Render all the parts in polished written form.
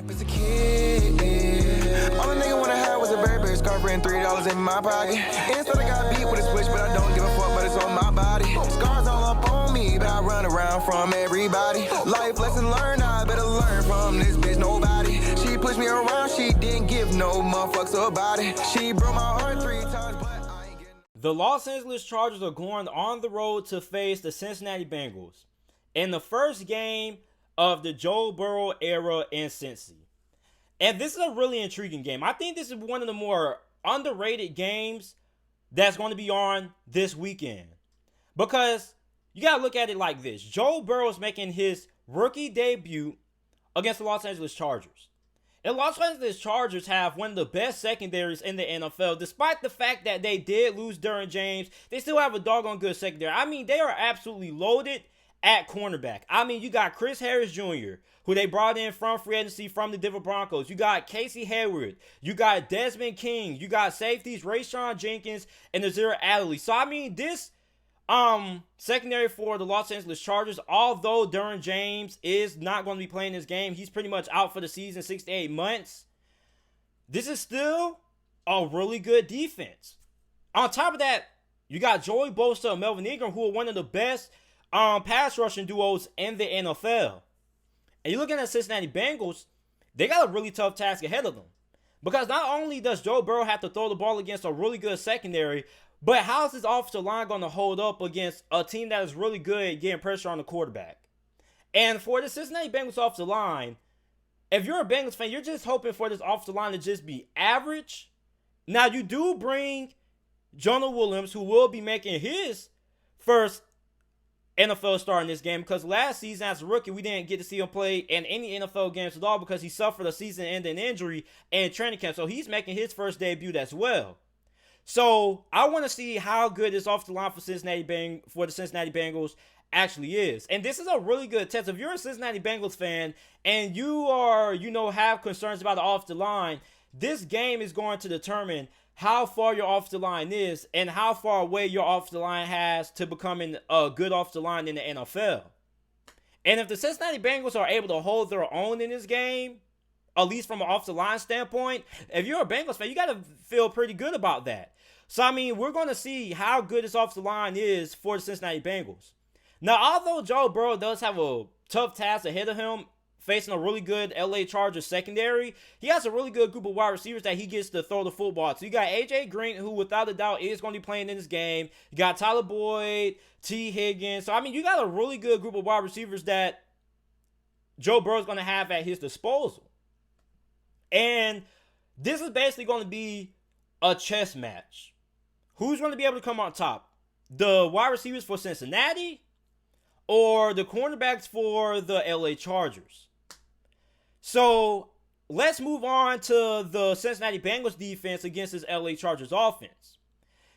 As a kid, all a nigga wanna have was a Burberry scarf and $3 in my pocket. Instead I got beat with a switch, but I don't give a fuck, but it's on my body. Scars all up on me, but I run around from everybody. Life lesson learned, I better learn from this bitch, nobody. She pushed me around, she didn't give no motherfucks about it. She broke my heart 3 times, but I ain't getting... The Los Angeles Chargers are going on the road to face the Cincinnati Bengals in the first game of the Joe Burrow era in Cincy. And this is a really intriguing game. I think this is one of the more underrated games that's going to be on this weekend. Because you got to look at it like this. Joe Burrow is making his rookie debut against the Los Angeles Chargers. And Los Angeles Chargers have one of the best secondaries in the NFL. Despite the fact that they did lose Derwin James, they still have a doggone good secondary. I mean, they are absolutely loaded at cornerback. I mean, you got Chris Harris Jr., who they brought in from free agency from the Denver Broncos. You got Casey Hayward. You got Desmond King. You got safeties Rayshon Jenkins and Nazir Adderley. So, I mean, this secondary for the Los Angeles Chargers, although Derwin James is not going to be playing this game, he's pretty much out for the season, 6 to 8 months. This is still a really good defense. On top of that, you got Joey Bosa and Melvin Ingram, who are one of the best pass rushing duos in the NFL. And you're looking at Cincinnati Bengals, they got a really tough task ahead of them. Because not only does Joe Burrow have to throw the ball against a really good secondary, but how's his offensive line going to hold up against a team that is really good at getting pressure on the quarterback? And for the Cincinnati Bengals offensive line, if you're a Bengals fan, you're just hoping for this offensive line to just be average. Now, you do bring Jonah Williams, who will be making his first NFL star in this game, because last season as a rookie, we didn't get to see him play in any NFL games at all because he suffered a season-ending injury in training camp. So he's making his first debut as well. So I want to see how good this offensive line for the Cincinnati Bengals actually is. And this is a really good test. If you're a Cincinnati Bengals fan and you are, have concerns about the offensive line, this game is going to determine how far your offensive line is and how far away your offensive line has to becoming a good offensive line in the NFL. And if the Cincinnati Bengals are able to hold their own in this game, at least from an offensive line standpoint, if you're a Bengals fan, you got to feel pretty good about that. So, I mean, we're going to see how good this offensive line is for the Cincinnati Bengals. Now, although Joe Burrow does have a tough task ahead of him, facing a really good LA Chargers secondary, he has a really good group of wide receivers that he gets to throw the football to. You got AJ Green, who without a doubt is going to be playing in this game. You got Tyler Boyd, T. Higgins. So, I mean, you got a really good group of wide receivers that Joe Burrow is going to have at his disposal. And this is basically going to be a chess match. Who's going to be able to come on top? The wide receivers for Cincinnati or the cornerbacks for the LA Chargers? So let's move on to the Cincinnati Bengals defense against this LA Chargers offense.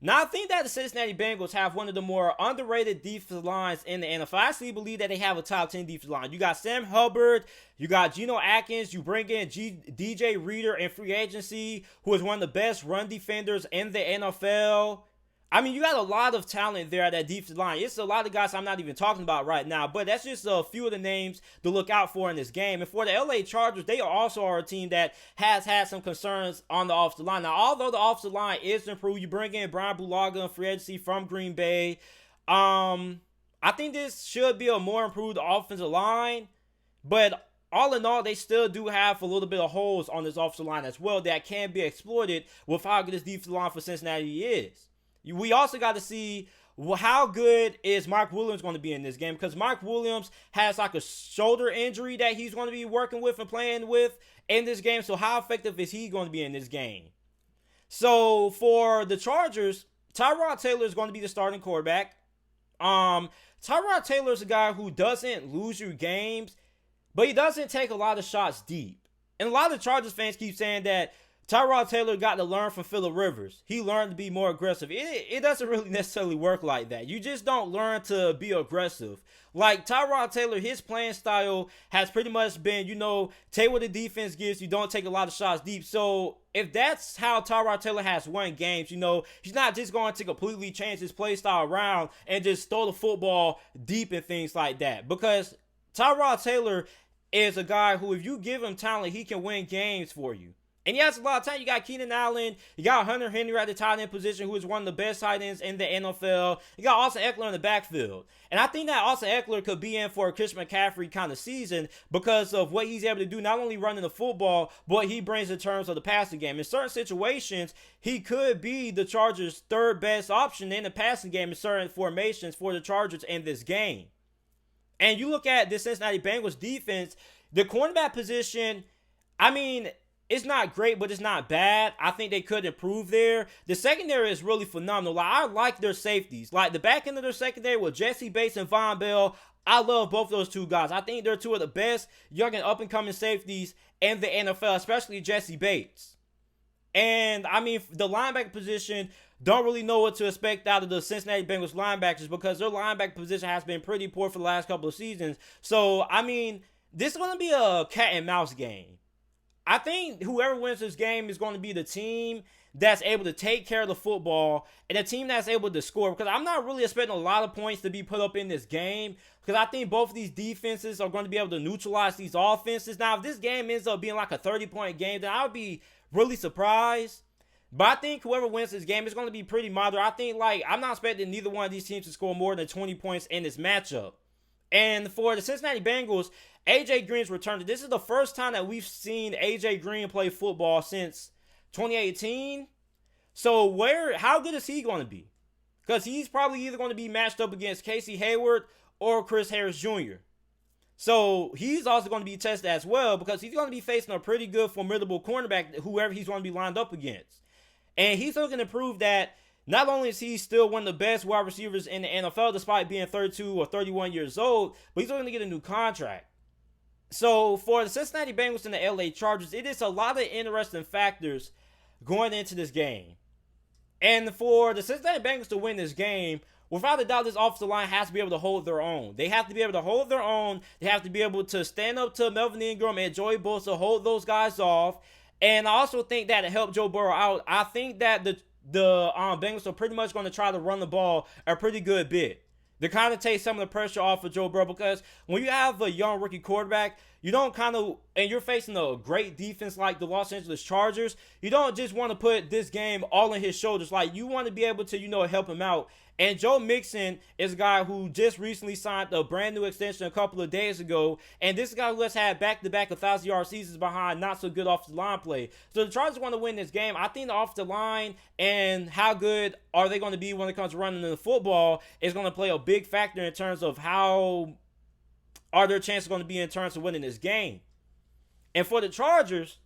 Now, I think that the Cincinnati Bengals have one of the more underrated defensive lines in the NFL. I actually believe that they have a top 10 defensive line. You got Sam Hubbard, you got Geno Atkins, you bring in DJ Reader in free agency, who is one of the best run defenders in the NFL. I mean, you got a lot of talent there at that defensive line. It's a lot of guys I'm not even talking about right now, but that's just a few of the names to look out for in this game. And for the LA Chargers, they also are a team that has had some concerns on the offensive line. Now, although the offensive line is improved, you bring in Brian Bulaga in free agency from Green Bay. I think this should be a more improved offensive line, but all in all, they still do have a little bit of holes on this offensive line as well that can be exploited with how good this defensive line for Cincinnati is. We also got to see how good is Mike Williams going to be in this game, because Mike Williams has like a shoulder injury that he's going to be working with and playing with in this game. So how effective is he going to be in this game? So for the Chargers, Tyrod Taylor is going to be the starting quarterback. Tyrod Taylor is a guy who doesn't lose you games, but he doesn't take a lot of shots deep. And a lot of Chargers fans keep saying that Tyrod Taylor got to learn from Phillip Rivers. He learned to be more aggressive. It doesn't really necessarily work like that. You just don't learn to be aggressive. Like Tyrod Taylor, his playing style has pretty much been, take what the defense gives you, don't take a lot of shots deep. So if that's how Tyrod Taylor has won games, he's not just going to completely change his play style around and just throw the football deep and things like that. Because Tyrod Taylor is a guy who, if you give him talent, he can win games for you. And he has a lot of time. You got Keenan Allen. You got Hunter Henry at the tight end position, who is one of the best tight ends in the NFL. You got Austin Eckler in the backfield. And I think that Austin Eckler could be in for a Chris McCaffrey kind of season because of what he's able to do, not only running the football, but what he brings in terms of the passing game. In certain situations, he could be the Chargers' third best option in the passing game in certain formations for the Chargers in this game. And you look at the Cincinnati Bengals defense, the cornerback position, I mean, it's not great, but it's not bad. I think they could improve there. The secondary is really phenomenal. Like, I like their safeties. Like, the back end of their secondary with Jesse Bates and Von Bell, I love both those two guys. I think they're two of the best young and up-and-coming safeties in the NFL, especially Jesse Bates. And, I mean, the linebacker position, don't really know what to expect out of the Cincinnati Bengals linebackers because their linebacker position has been pretty poor for the last couple of seasons. So, I mean, this is going to be a cat and mouse game. I think whoever wins this game is going to be the team that's able to take care of the football and a team that's able to score. Because I'm not really expecting a lot of points to be put up in this game because I think both of these defenses are going to be able to neutralize these offenses. Now, if this game ends up being like a 30-point game, then I would be really surprised. But I think whoever wins this game is going to be pretty moderate. I think, like, I'm not expecting neither one of these teams to score more than 20 points in this matchup. And for the Cincinnati Bengals, A.J. Green's returned. This is the first time that we've seen A.J. Green play football since 2018. So how good is he going to be? Because he's probably either going to be matched up against Casey Hayward or Chris Harris Jr. So he's also going to be tested as well because he's going to be facing a pretty good, formidable cornerback, whoever he's going to be lined up against. And he's looking to prove that not only is he still one of the best wide receivers in the NFL, despite being 32 or 31 years old, but he's looking to get a new contract. So for the Cincinnati Bengals and the LA Chargers, it is a lot of interesting factors going into this game. And for the Cincinnati Bengals to win this game, without a doubt, this offensive line has to be able to hold their own. They have to be able to hold their own. They have to be able to stand up to Melvin Ingram and Joey Bosa, hold those guys off. And I also think that it helped Joe Burrow out. I think that the Bengals are pretty much going to try to run the ball a pretty good bit to kind of take some of the pressure off of Joe Burrow, because when you have a young rookie quarterback, you don't and you're facing a great defense like the Los Angeles Chargers, you don't just want to put this game all on his shoulders. Like, you want to be able to, help him out. And Joe Mixon is a guy who just recently signed a brand new extension a couple of days ago. And this guy who has had back-to-back 1,000-yard seasons behind not so good offensive line play. So the Chargers want to win this game. I think the offensive line and how good are they going to be when it comes to running the football is going to play a big factor in terms of how are their chances going to be in terms of winning this game. And for the Chargers,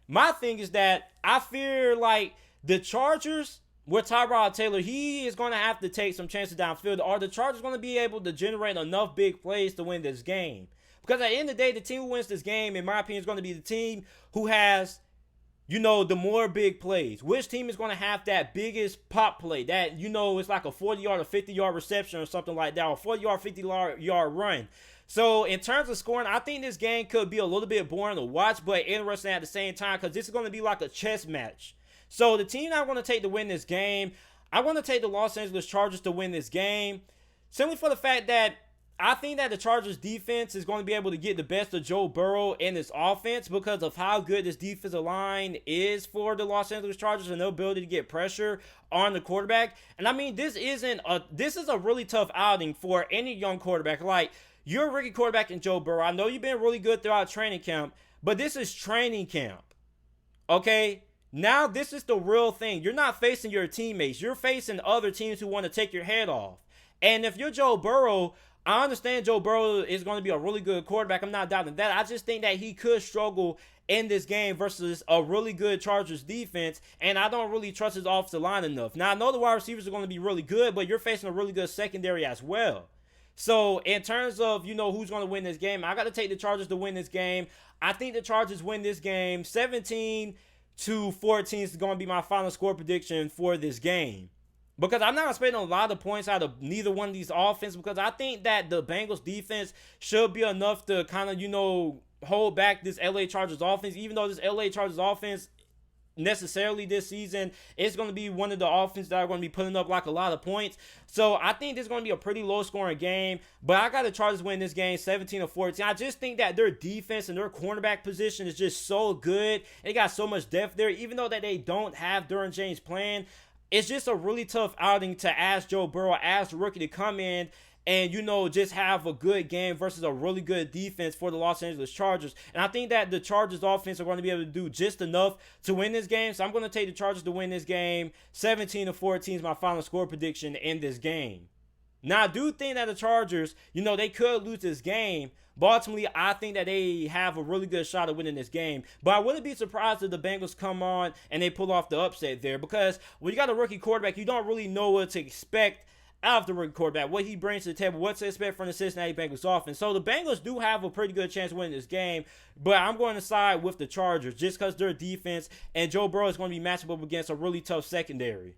my thing is that I fear like the Chargers with Tyrod Taylor, he is going to have to take some chances downfield. Are the Chargers going to be able to generate enough big plays to win this game? Because at the end of the day, the team who wins this game, in my opinion, is going to be the team who has, the more big plays. Which team is going to have that biggest pop play? That, it's like a 40-yard or 50-yard reception or something like that, or 40-yard, 50-yard run. So in terms of scoring, I think this game could be a little bit boring to watch, but interesting at the same time because this is going to be like a chess match. So the team I want to take to win this game, I want to take the Los Angeles Chargers to win this game, simply for the fact that I think that the Chargers defense is going to be able to get the best of Joe Burrow in this offense because of how good this defensive line is for the Los Angeles Chargers and their ability to get pressure on the quarterback. And I mean, this is a really tough outing for any young quarterback. Like, you're a rookie quarterback in Joe Burrow. I know you've been really good throughout training camp, but this is training camp. Okay? Now this is the real thing. You're not facing your teammates. You're facing other teams who want to take your head off. And if you're Joe Burrow, I understand Joe Burrow is going to be a really good quarterback. I'm not doubting that. I just think that he could struggle in this game versus a really good Chargers defense. And I don't really trust his offensive line enough. Now, I know the wide receivers are going to be really good, but you're facing a really good secondary as well. So in terms of, who's going to win this game, I got to take the Chargers to win this game. I think the Chargers win this game 17-14 is going to be my final score prediction for this game. Because I'm not expecting a lot of points out of neither one of these offenses, because I think that the Bengals defense should be enough to kind of, hold back this LA Chargers offense, even though this LA Chargers offense necessarily this season. It's going to be one of the offenses that are going to be putting up like a lot of points. So I think this is going to be a pretty low scoring game, but I got the Chargers win this game 17-14. I just think that their defense and their cornerback position is just so good. They got so much depth there, even though that they don't have Derwin James playing. It's just a really tough outing to ask Joe Burrow, ask the rookie to come in and, just have a good game versus a really good defense for the Los Angeles Chargers. And I think that the Chargers offense are going to be able to do just enough to win this game. So I'm going to take the Chargers to win this game. 17-14 is my final score prediction in this game. Now, I do think that the Chargers, they could lose this game. But ultimately, I think that they have a really good shot at winning this game. But I wouldn't be surprised if the Bengals come on and they pull off the upset there. Because when you got a rookie quarterback, you don't really know what to expect out of the rookie quarterback, what he brings to the table, what to expect from the Cincinnati Bengals offense. So the Bengals do have a pretty good chance of winning this game, but I'm going to side with the Chargers just because their defense and Joe Burrow is going to be matched up against a really tough secondary.